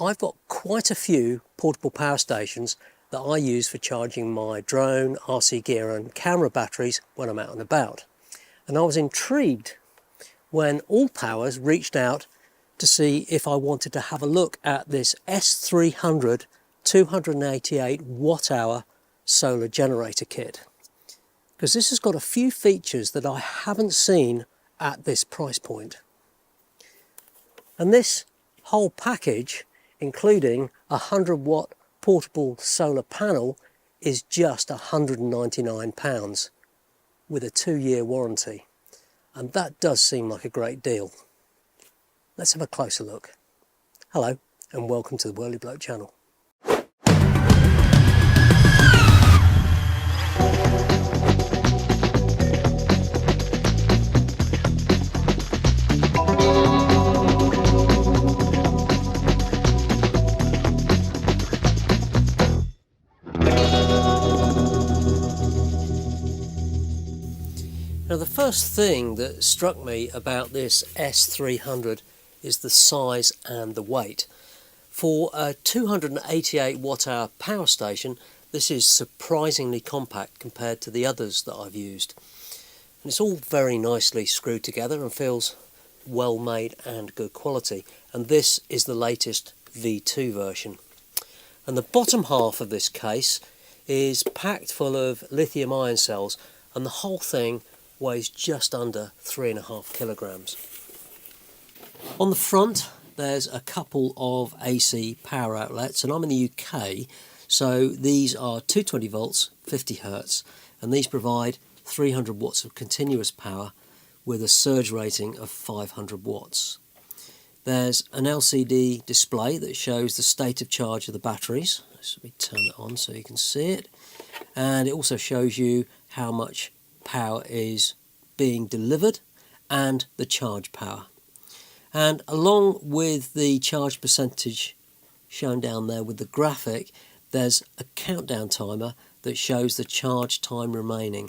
I've got quite a few portable power stations that I use for charging my drone, RC gear and camera batteries when I'm out and about. And I was intrigued when All Powers reached out to see if I wanted to have a look at this S300 288 watt-hour solar generator kit. Because this has got a few features that I haven't seen at this price point. And this whole package, including a 100-watt portable solar panel, is just £199 with a 2-year warranty. And that does seem like a great deal. Let's have a closer look. Hello and welcome to the Whirly Bloke channel. Now the first thing that struck me about this S300 is the size and the weight. For a 288 watt-hour power station, this is surprisingly compact compared to the others that I've used. And it's all very nicely screwed together and feels well made and good quality. And this is the latest V2 version. And the bottom half of this case is packed full of lithium ion cells, and the whole thing weighs just under 3.5 kilograms. On the front there's a couple of AC power outlets, and I'm in the UK, so these are 220 volts 50 Hertz, and these provide 300 watts of continuous power with a surge rating of 500 watts. There's an LCD display that shows the state of charge of the batteries. Let me turn it on so you can see it, and it also shows you how much power is being delivered and the charge power. And along with the charge percentage shown down there with the graphic, there's a countdown timer that shows the charge time remaining.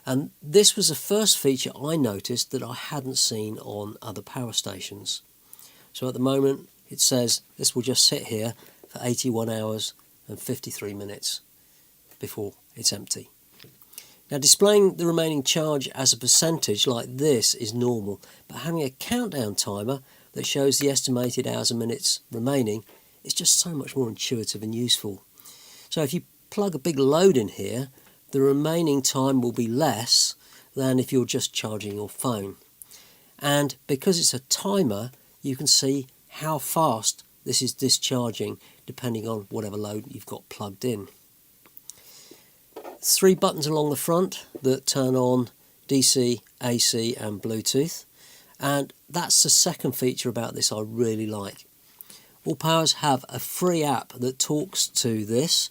And this was the first feature I noticed that I hadn't seen on other power stations. So at the moment it says this will just sit here for 81 hours and 53 minutes before it's empty. Now, displaying the remaining charge as a percentage like this is normal, but having a countdown timer that shows the estimated hours and minutes remaining is just so much more intuitive and useful. So if you plug a big load in here, the remaining time will be less than if you're just charging your phone. And because it's a timer, you can see how fast this is discharging depending on whatever load you've got plugged in. 3 buttons along the front that turn on DC, AC and Bluetooth, and that's the second feature about this I really like. All Powers have a free app that talks to this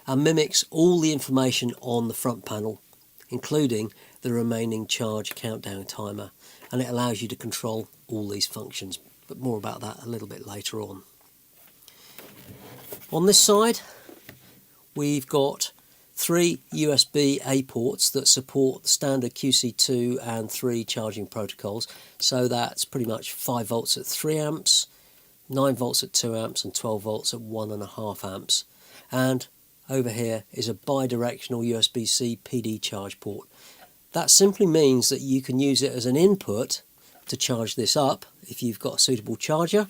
and mimics all the information on the front panel, including the remaining charge countdown timer, and it allows you to control all these functions, but more about that a little bit later on. On this side we've got 3 USB-A ports that support the standard QC2 and 3 charging protocols, so that's pretty much 5 volts at 3 amps, 9 volts at 2 amps and 12 volts at 1.5 amps. And over here is a bi-directional USB-C PD charge port. That simply means that you can use it as an input to charge this up if you've got a suitable charger,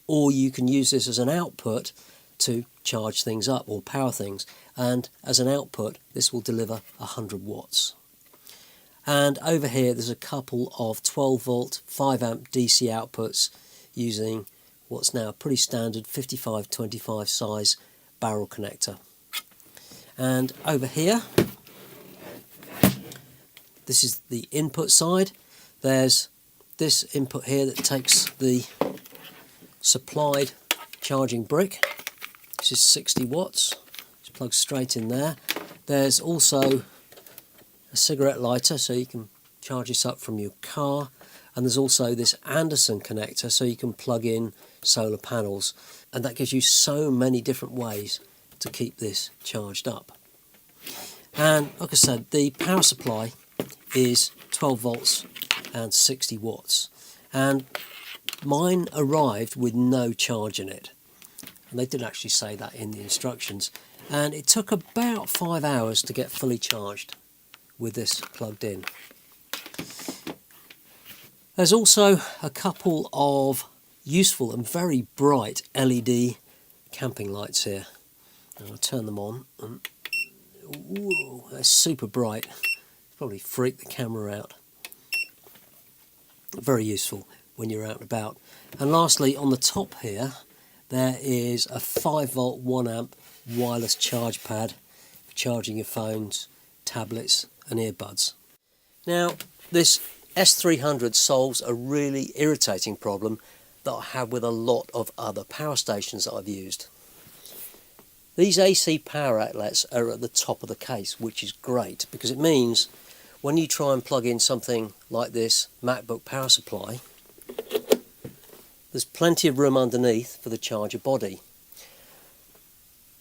or you can use this as an output to charge things up or power things, and as an output this will deliver 100 watts. And over here there's a couple of 12 volt 5 amp DC outputs using what's now a pretty standard 55-25 size barrel connector. And over here, this is the input side. There's this input here that takes the supplied charging brick. This is 60 watts, just plugs straight in there. There's also a cigarette lighter so you can charge this up from your car, and there's also this Anderson connector so you can plug in solar panels, and that gives you so many different ways to keep this charged up. And like I said, the power supply is 12 volts and 60 watts, and mine arrived with no charge in it. and they did actually say that in the instructions. And it took about 5 hours to get fully charged with this plugged in. There's also a couple of useful and very bright LED camping lights here. I'll turn them on, and ooh, they're super bright. Probably freak the camera out. Very useful when you're out and about. And lastly, on the top here, there is a 5-volt 1 amp wireless charge pad for charging your phones, tablets and earbuds. Now, this S300 solves a really irritating problem that I have with a lot of other power stations that I've used. These AC power outlets are at the top of the case, which is great because it means when you try and plug in something like this MacBook power supply, there's plenty of room underneath for the charger body.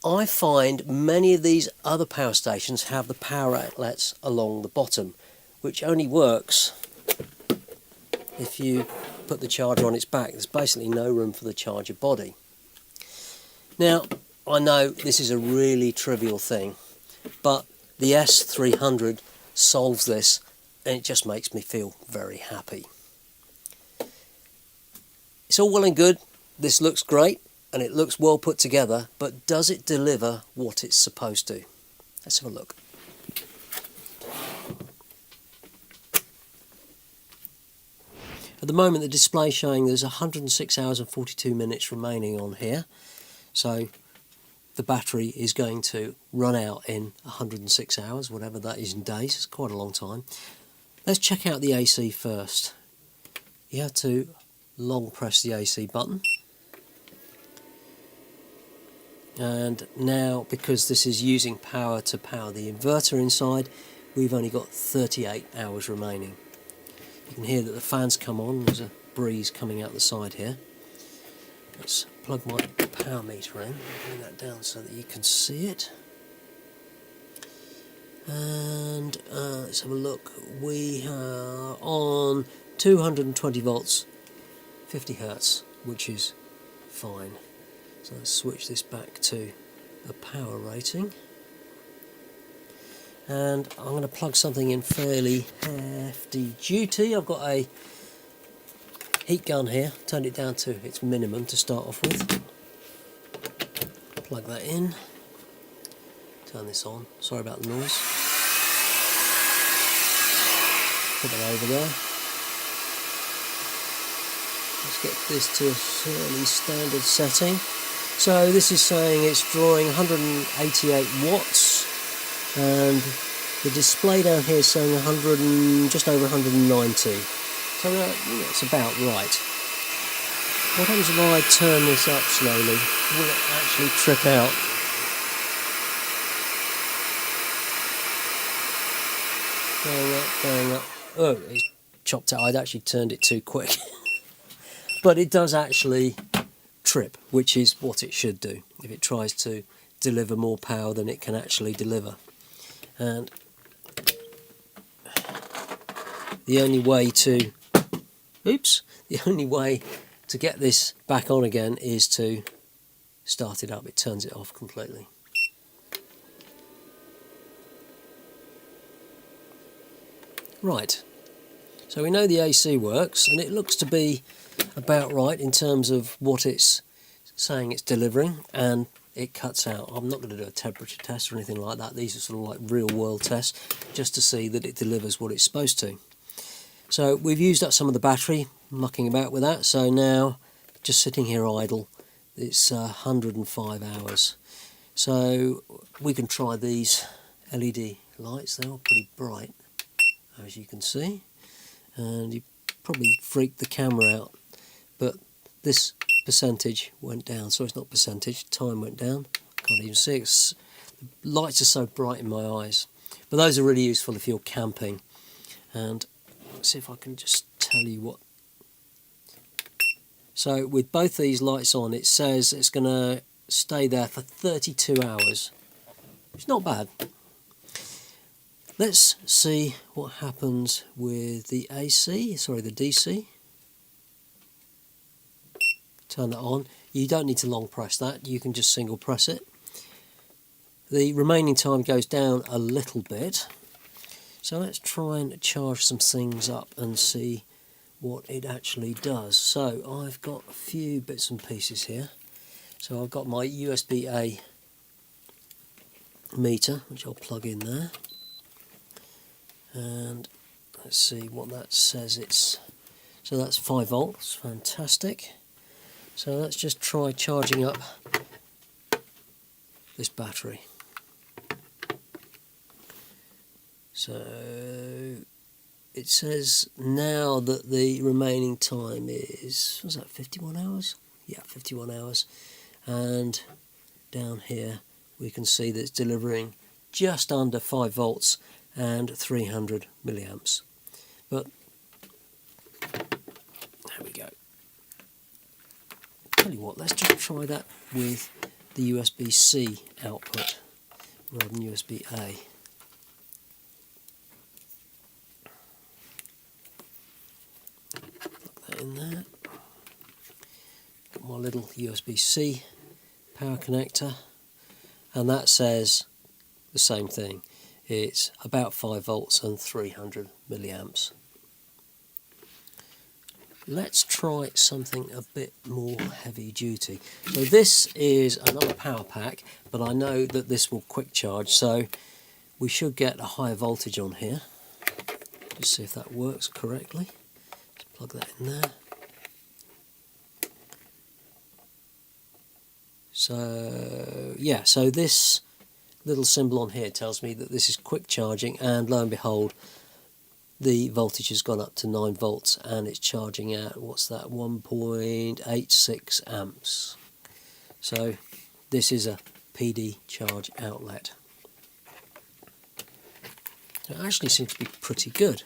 I find many of these other power stations have the power outlets along the bottom, which only works if you put the charger on its back. There's basically no room for the charger body. Now, I know this is a really trivial thing, but the S300 solves this, and it just makes me feel very happy. It's all well and good, this looks great, and it looks well put together, but does it deliver what it's supposed to? Let's have a look. At the moment, the display showing there's 106 hours and 42 minutes remaining on here, so the battery is going to run out in 106 hours, whatever that is in days. It's quite a long time. Let's check out the AC first. You have to long press the AC button. And now, because this is using power to power the inverter inside, we've only got 38 hours remaining. You can hear that the fans come on. There's a breeze coming out the side here. Let's plug my power meter in, bring that down so that you can see it. And let's have a look. We are on 220 volts, 50 hertz, which is fine. So let's switch this back to a power rating. And I'm going to plug something in fairly hefty duty. I've got a heat gun here, turned it down to its minimum to start off with. Plug that in, turn this on, sorry about the noise. Put that over there. Let's get this to a fairly standard setting. So this is saying it's drawing 188 watts, and the display down here is saying just over 190. So it's about right. What happens if I turn this up slowly? Will it actually trip out? Going up, going up. Oh, it's chopped out. I'd actually turned it too quick. But it does actually trip, which is what it should do if it tries to deliver more power than it can actually deliver. And the only way to get this back on again is to start it up. It turns it off completely. Right, so we know the AC works, and it looks to be about right in terms of what it's saying it's delivering, and it cuts out. I'm not going to do a temperature test or anything like that. These are sort of like real world tests, just to see that it delivers what it's supposed to. So we've used up some of the battery, mucking about with that, so now just sitting here idle, it's 105 hours. So we can try these LED lights. They are pretty bright, as you can see, and you probably freaked the camera out, but this percentage went down. So it's not percentage, time went down. Can't even see it. The lights are so bright in my eyes. But those are really useful if you're camping. And let's see if I can just tell you what. So with both these lights on, it says it's going to stay there for 32 hours. It's not bad. Let's see what happens with the AC, sorry, the DC. turn that on. You don't need to long press that, you can just single press it. The remaining time goes down a little bit. So let's try and charge some things up and see what it actually does. So I've got a few bits and pieces here. So I've got my USB-A meter, which I'll plug in there. And let's see what that says. So that's 5 volts, fantastic. So let's just try charging up this battery. So it says now that the remaining time is, was that 51 hours? Yeah, 51 hours. And down here we can see that it's delivering just under 5 volts and 300 milliamps. But there we go. Tell you what, let's just try that with the USB-C output rather than USB-A. In there, got my little USB-C power connector, and that says the same thing. It's about 5 volts and 300 milliamps. Let's try something a bit more heavy duty. So this is another power pack, but I know that this will quick charge, so we should get a higher voltage on here. Just see if that works correctly. Plug that in there. So yeah, so this little symbol on here tells me that this is quick charging, and lo and behold, the voltage has gone up to 9 volts and it's charging at, what's that, 1.86 amps. So this is a PD charge outlet. It actually seems to be pretty good.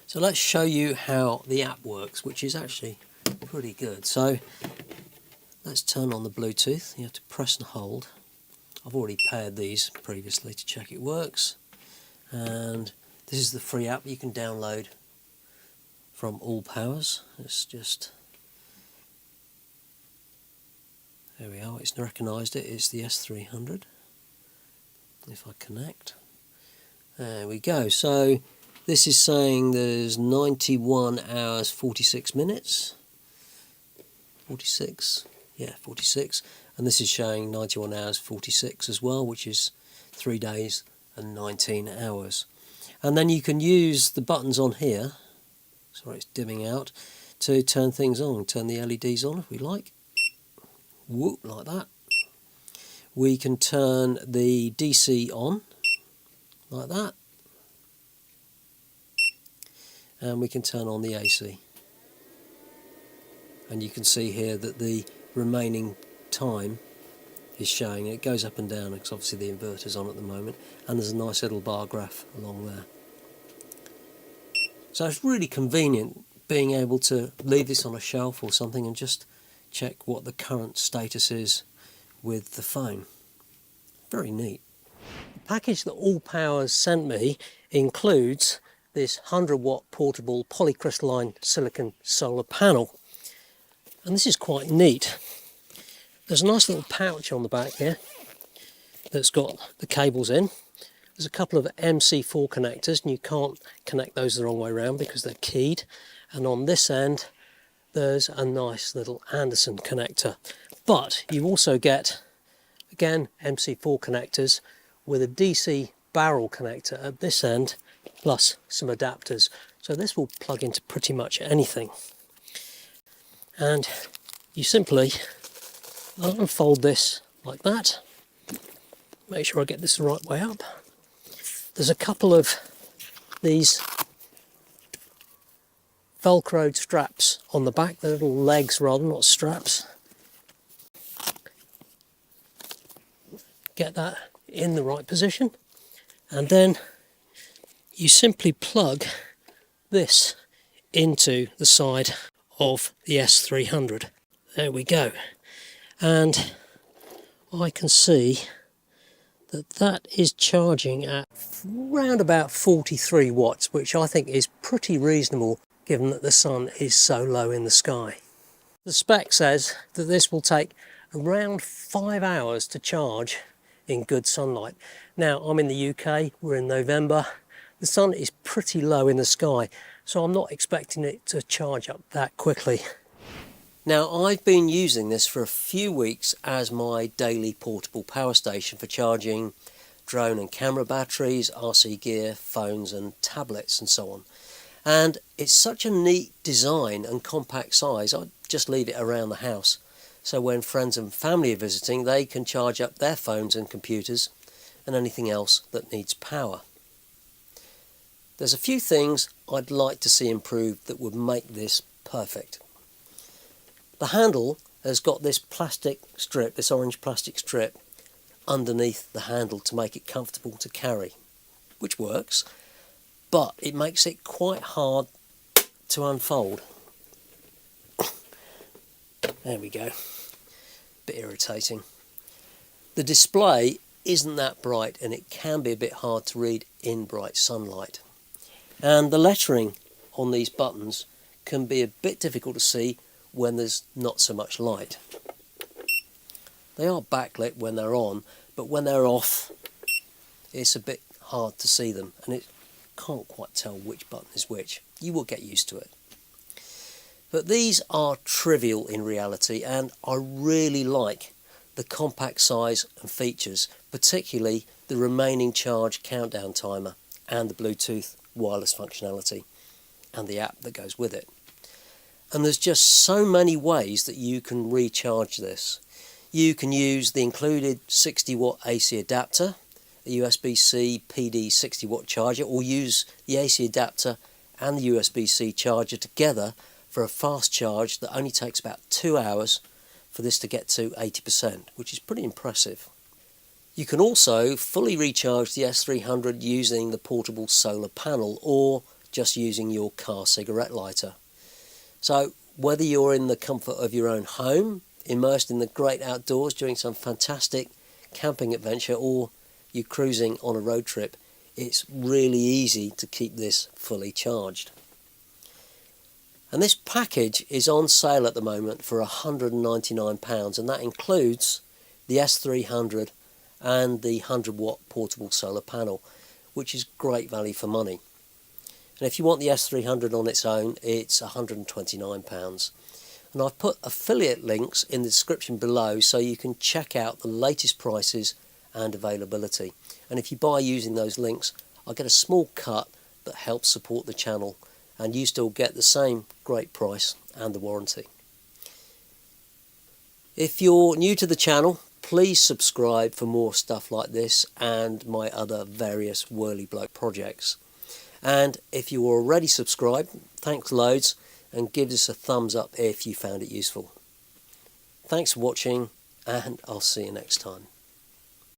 So let's show you how the app works, which is actually pretty good. So let's turn on the Bluetooth. You have to press and hold. I've already paired these previously to check it works. And this is the free app you can download from All Powers. It's just, there we are, it's recognised it, it's the S300. If I connect, there we go. So this is saying there's 91 hours 46 minutes. 46, yeah, 46. And this is showing 91 hours 46 as well, which is 3 days and 19 hours. And then you can use the buttons on here, sorry it's dimming out, to turn things on. Turn the LEDs on if we like. Whoop, like that. We can turn the DC on, like that. And we can turn on the AC. And you can see here that the remaining time is showing. It goes up and down because obviously the inverter's on at the moment, and there's a nice little bar graph along there. So it's really convenient being able to leave this on a shelf or something and just check what the current status is with the phone. Very neat. The package that All Powers sent me includes this 100-watt portable polycrystalline silicon solar panel. And this is quite neat. There's a nice little pouch on the back here that's got the cables in. There's a couple of MC4 connectors, and you can't connect those the wrong way around because they're keyed. And on this end, there's a nice little Anderson connector. But you also get, again, MC4 connectors with a DC barrel connector at this end, plus some adapters. So this will plug into pretty much anything. And you simply unfold this like that. Make sure I get this the right way up. There's a couple of these velcroed straps on the back, they're little legs rather, not straps. Get that in the right position, and then you simply plug this into the side of the S300. There we go. And I can see that that is charging at around about 43 watts, which I think is pretty reasonable given that the sun is so low in the sky. The spec says that this will take around 5 hours to charge in good sunlight. Now, I'm in the UK, we're in November, the sun is pretty low in the sky, so I'm not expecting it to charge up that quickly. Now, I've been using this for a few weeks as my daily portable power station for charging drone and camera batteries, RC gear, phones and tablets and so on. And it's such a neat design and compact size, I just leave it around the house. So when friends and family are visiting, they can charge up their phones and computers and anything else that needs power. There's a few things I'd like to see improved that would make this perfect. The handle has got this plastic strip, this orange plastic strip, underneath the handle to make it comfortable to carry, which works, but it makes it quite hard to unfold. There we go. Bit irritating. The display isn't that bright and it can be a bit hard to read in bright sunlight. And the lettering on these buttons can be a bit difficult to see when there's not so much light. They are backlit when they're on, but when they're off it's a bit hard to see them and it can't quite tell which button is which. You will get used to it. But these are trivial in reality, and I really like the compact size and features, particularly the remaining charge countdown timer and the Bluetooth wireless functionality and the app that goes with it. And there's just so many ways that you can recharge this. You can use the included 60 watt AC adapter, a USB-C PD 60 watt charger, or use the AC adapter and the USB-C charger together for a fast charge that only takes about 2 hours for this to get to 80%, which is pretty impressive. You can also fully recharge the S300 using the portable solar panel or just using your car cigarette lighter. So whether you're in the comfort of your own home, immersed in the great outdoors doing some fantastic camping adventure, or you're cruising on a road trip, it's really easy to keep this fully charged. And this package is on sale at the moment for £199, and that includes the S300 and the 100 watt portable solar panel, which is great value for money. And if you want the S300 on its own, it's £129. And I've put affiliate links in the description below so you can check out the latest prices and availability. And if you buy using those links, I get a small cut that helps support the channel, and you still get the same great price and the warranty. If you're new to the channel, please subscribe for more stuff like this and my other various Whirly Bloke projects. And if you're already subscribed, thanks loads, and give us a thumbs up if you found it useful. Thanks for watching, and I'll see you next time.